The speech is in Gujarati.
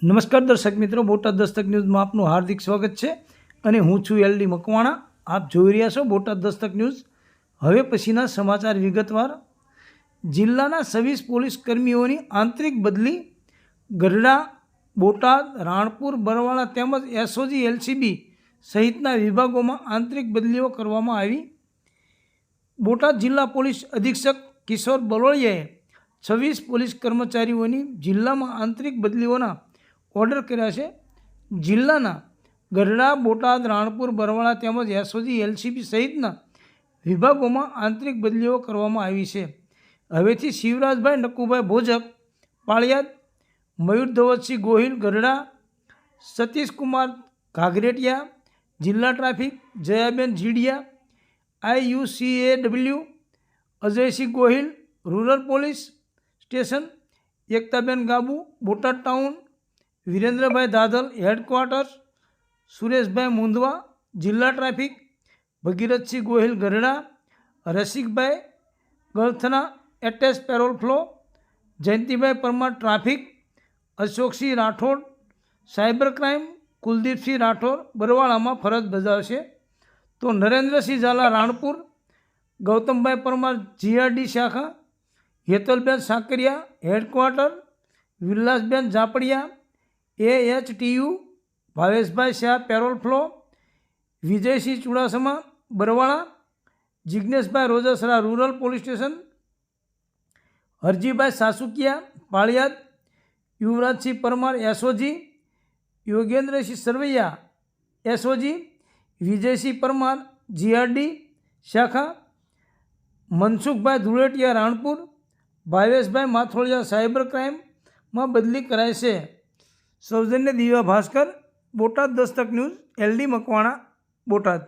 નમસ્કાર દર્શક મિત્રો, બોટાદ દસ્તક ન્યૂઝમાં આપનું હાર્દિક સ્વાગત છે અને હું છું એલડી મકવાણા. આપ જોઈ રહ્યા છો બોટાદ દસ્તક ન્યૂઝ. હવે પછીના સમાચાર વિગતવાર. જિલ્લાના 26 પોલીસ કર્મીઓની આંતરિક બદલી. ગઢડા, બોટાદ, રાણપુર, બરવાળા તેમજ એસઓજી, એલસીબી સહિતના વિભાગોમાં આંતરિક બદલીઓ કરવામાં આવી. બોટાદ જિલ્લા પોલીસ અધિક્ષક કિશોર બલોળિયાએ 26 પોલીસ કર્મચારીઓની જિલ્લામાં આંતરિક બદલીઓના ઓર્ડર કર્યા છે. જિલ્લાના ગઢડા, બોટાદ, રાણપુર, બરવાળા તેમજ એસઓજી, એલસીબી સહિતના વિભાગોમાં આંતરિક બદલીઓ કરવામાં આવી છે. હવેથી શિવરાજભાઈ નકુભાઈ ભોજક, પાળિયાદ, મયુર ધવતસિંહ ગોહિલ, ગઢડા, સતીશકુમાર ઘાઘરેટિયા, જિલ્લા traffic, Jayaben Jidiya, IUCAW, Ajaysinh Gohil, rural police station, Ektaben Gabu, Botad town, Virendrabhai Dadhal, headquarters, Sureshbhai Mundva, જિલ્લા traffic, Bhagirathsinh Gohil, Gadhada, Rasikbhai Galthana, attach parole furlough, Jayantibhai Parmar, traffic, Ashoksinh Rathod, cyber crime, Kuldeepsinh Rathod બરવાળામાં ફરજ બજાવશે. તો નરેન્દ્રસિંહ ઝાલા, રાણપુર, ગૌતમભાઈ પરમાર, જીઆરડી શાખા, Hetalben Sakariya, headquarter, Vilasben Zapadiya, AHTU, Bhaveshbhai Shah, parole furlough, Vijaysinh Chudasama, Barwala, Jigneshbhai Rojasara, rural police station, Harjibhai Sasukiya, Paliyad, Yuvrajsinh Parmar, SOG, Yogendrasinh Sarvaiya, SOG, Vijaysinh Parmar, GRD શાખા, મનસુખભાઈ ધુળેટિયા, રાણપુર, ભાવેશભાઈ માથોળિયા, સાયબર ક્રાઇમમાં બદલી કરાય છે. સૌજન્ય દિવ્યા ભાસ્કર, બોટાદ દસ્તક ન્યૂઝ, એલડી મકવાણા, બોટાદ.